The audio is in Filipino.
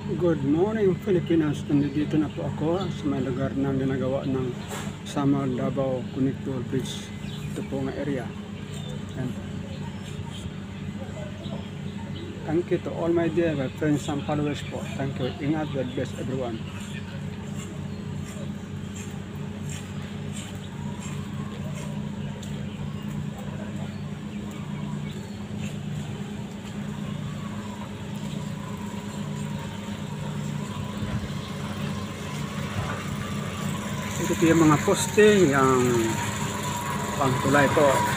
Good morning Pilipinas, nandito na po ako sa may lugar na ginagawa ng Samar Davao Connector Bridge. Ito po nga area. And thank you to all my dear friends and followers po. Thank you. Ingat, God bless everyone. Ito po yung mga poste, yung pangtulay po.